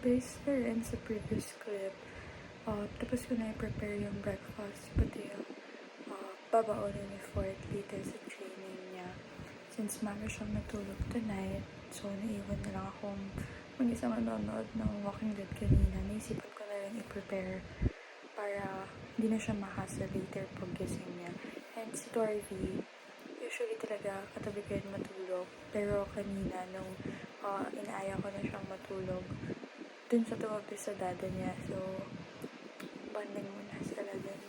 Based na rin sa previous clip, tapos ko na i-prepare yung breakfast, pati yung babaunin ni Fort later sa training niya. Since maaga siyang natulog tonight, so naiwan na lang akong mag-isa manonood ng Walking Dead kanina. Naisipan ko na rin i-prepare para hindi na siya ma-hassle later pag gising niya. And si Torvy, usually talaga katabi ko yun matulog. Pero kanina, nung inaaya ko na siyang matulog, dun siya tumabi sa dada niya. So, bonding muna sila dun.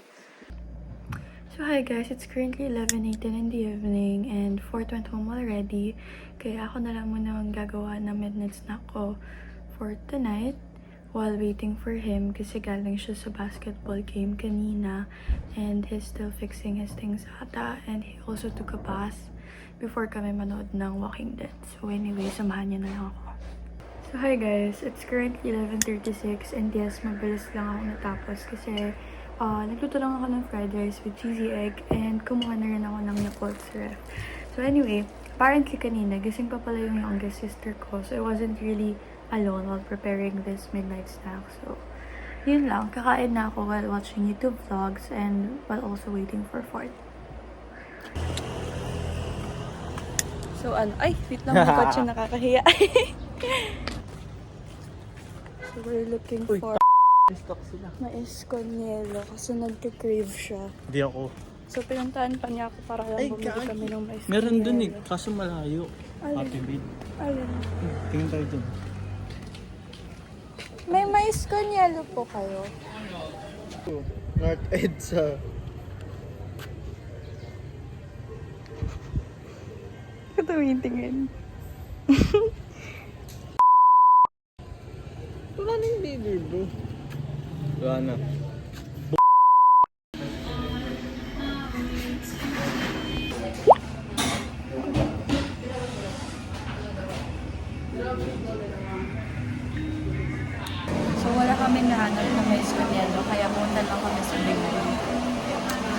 So hi guys, it's currently 11:18 in the evening and Fort went home already. Kaya ako na lang muna ang gagawa ng midnight snack ko for tonight while waiting for him kasi galing siya sa basketball game kanina and he's still fixing his things ata and he also took a bath before kami manood ng Walking Dead. So anyway, samahan niya na lang ako. So hi guys, it's currently 11:36 and yes, mabilis lang ako natapos kasi nagluto lang ako ng fried rice with cheesy egg and kumuha na rin ako ng Yakult sa ref. So anyway, apparently kanina, gising pa pala yung youngest sister ko. So I wasn't really alone while preparing this midnight snack. So, yun lang. Kakain na ako while watching YouTube vlogs and while also waiting for Fort. So ay, wait lang, may kotse nakakahiya. So we're looking for Stock sila. mais con hielo kasi nagka-crave siya. Hindi ako. So, pinuntahan pa niya ako para lang bumili kami ng mais con Meron dun eh, hielo. kaso malayo. Happy Meal. Ayun. Tingin tayo dun. May mais con hielo po kayo? North EDSA. Katumitingin. Wala na yung leader bro. Wala na. So, wala kami nahanap na mais con hielo, kaya punta lang kami sa Big Blue.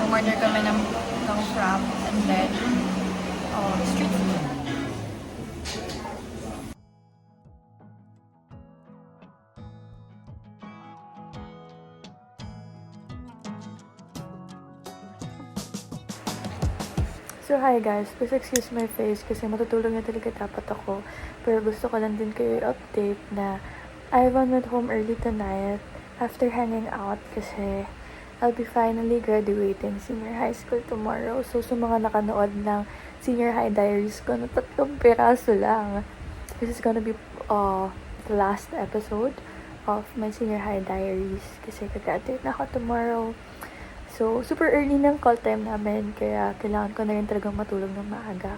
Umorder kami ng frap and then street food. So hi guys, please excuse my face kasi matutulog na talaga dapat ako. Pero gusto ko lang din kayo i-update na Ivan went home early tonight after hanging out kasi I'll be finally graduating senior high school tomorrow. So sa mga nakanood ng senior high diaries ko na 3 piraso lang. This is gonna be the last episode of my senior high diaries kasi graduate na ako tomorrow. So, super early ng call time namin, kaya kailangan ko na rin talagang matulog ng maaga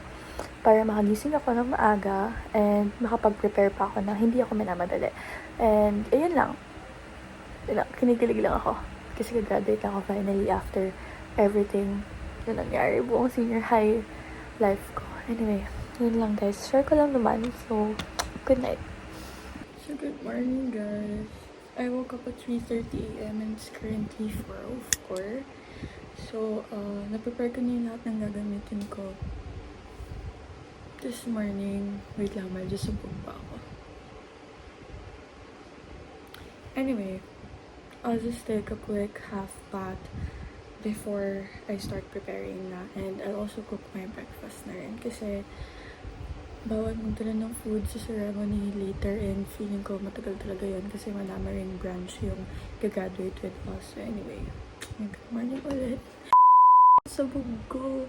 para makagising ako ng maaga and makapag-prepare pa ako na hindi ako minamadali. And, ayun lang. Kinikilig lang ako kasi graduate ako finally after everything na nangyari buong senior high life ko. Anyway, yun lang guys. Share ko lang naman. So, good night. So, good morning guys. I woke up at 3:30 a.m. and it's currently 4:04. So, na-prepare ko na yung lahat ng gagamitin ko this morning. Wait lang, medyo sabog pa ako. Anyway, I'll just take a quick half bath before I start preparing na. And I'll also cook my breakfast na rin kasi bawal magdala ng food sa ceremony later and feeling ko matagal talaga yun kasi madami ring branch yung gagraduate with us. So anyway, good morning ulit. Sabog ko.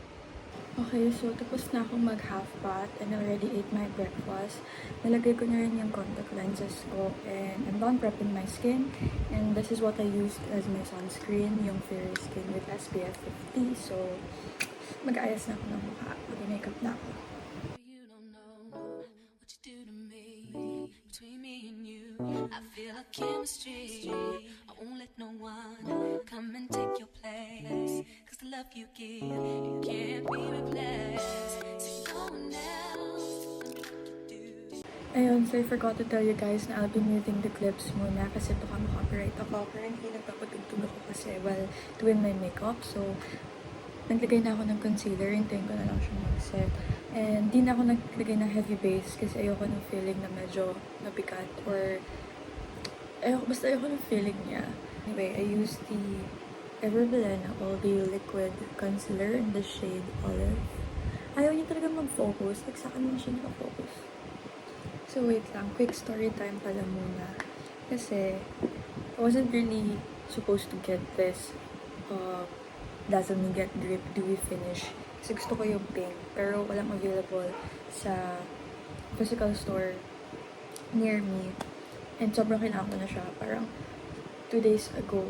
Okay, so tapos na akong mag-half bath and I already ate my breakfast. Nalagay ko na rin yung contact lenses ko and I'm done prepping my skin. And this is what I used as my sunscreen, yung Fairy Skin with SPF 50. So, mag-aayos na ako ng mukha. Mag-makeup na ako. Between me and you, I feel a chemistry. I won't let no one come and take your place. Cause the love you give, it can't be replaced. So no one else will do like you do. Ayun, so I forgot to tell you guys na I'll be muting the clips muna kasi baka makapiright ako. Currently, nagpapatugtog ako kasi while doing my makeup. So, naglagay na ako ng concealer. Hintayin ko na lang siya mag-set. And di na ako naglagay ng heavy base kasi ayoko ng feeling na medyo mabigat or basta ayoko ng feeling niya. Anyway, I used the Everbilena All-Day Liquid Concealer in the shade Olive. Ayaw niya talaga mag-focus. Like, sa akin lang siya naka-focus. So, wait lang. Quick story time pala muna. Kasi, I wasn't really supposed to get this Dazzle Get Drip Dewy Finish. Kasi gusto ko yung pink. Pero walang available sa physical store near me. And sobrang kailangan ko na siya. Parang 2 days ago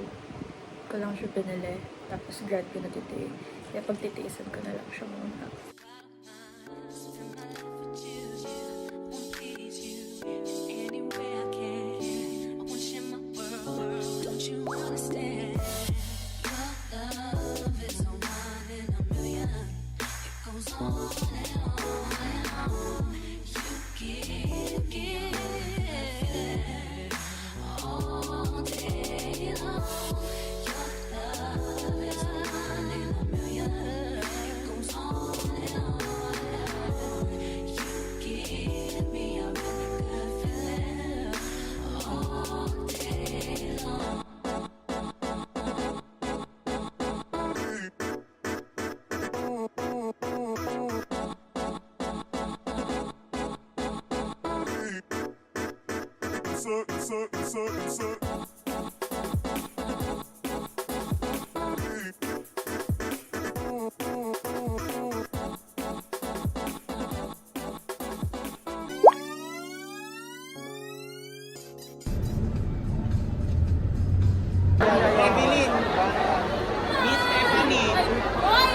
ko lang siya binili. Tapos grad ko na today. Kaya pagtitiisan ko na lang siya muna.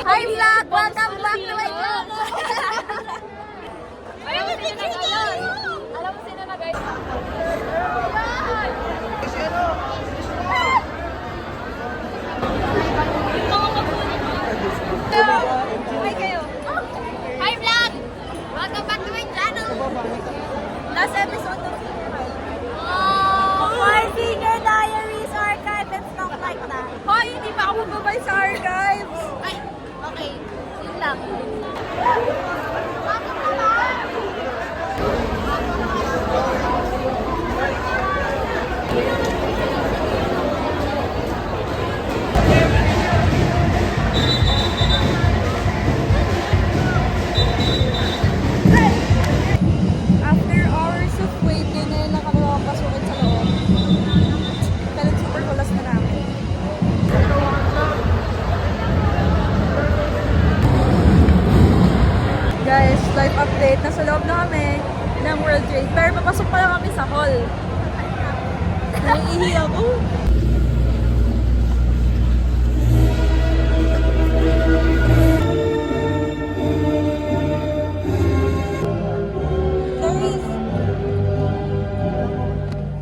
Hi vlog! Welcome back to my channel! Alam mo sino na guys? Hi kayo! Hi vlog! Welcome back to my channel! Last episode of my Senior Diaries archive and stuff like that. Hoy, hindi pa ako magbabay sa archives! Ay, okay. Yun lang. Bakit naman? After hours of waiting, ngayon lang kami makapasukin sa loob. Pero super kulas na namin. Guys, live update. Nasa loob na kami ng World Trade. Pero papasok pa lang kami sa hall. Naiihi ako.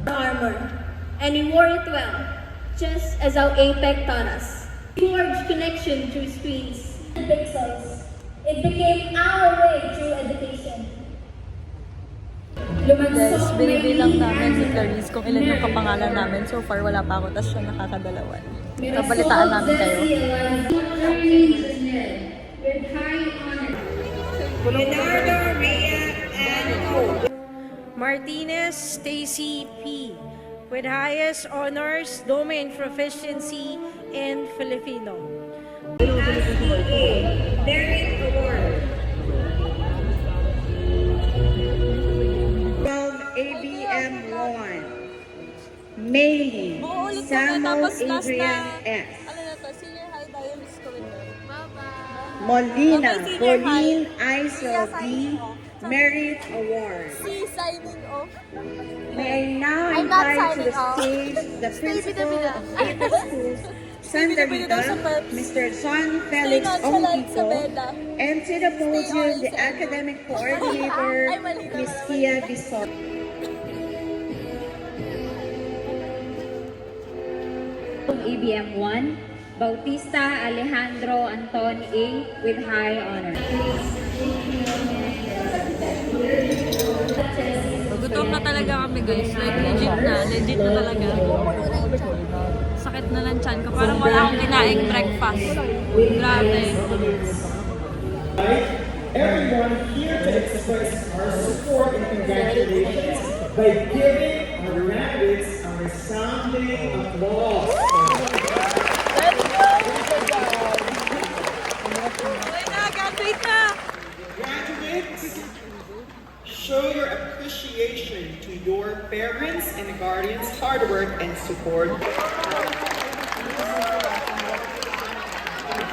Armor, and we wore it well, just as our APEC taught us. We forged connection through screens and pixels. It became our way through education. Guys, binibilang namin si Clarice kung ilan yung kapangalan namin. So far, wala pa ako. Tapos siya nakakadalawan. Kapalitaan namin kayo. Leonardo, Rhea, and Martinez Stacy P. with highest honors domain proficiency in Filipino. Merit Award. From ABM 1, Maylee, Samuel Adrian S. Ano na to? Senior High Diaries ko rin. Molina, Okay, senior Pauline high. Isel D. Merit Award. Si signing off. May I now I'm not invite to the signing off. stage the principal of Apex Schools, Santa Rita, Mr. John Felix Ongkiko, and to the podium the academic coordinator, Ms. Kia Bisot. ABM 1, Bautista Alejandro Anton A. with high honor. Gutom na talaga kami guys. Like legit na talaga. Sakit na ng tiyan ko. Parang wala akong kinaing breakfast. Grabe. Everyone here to express our support and congratulations by giving our rabbits our your appreciation to your parents and guardians' hard work and support.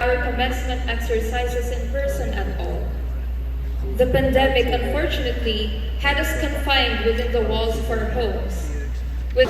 Our commencement exercises in person at all. The pandemic unfortunately had us confined within the walls of our homes. With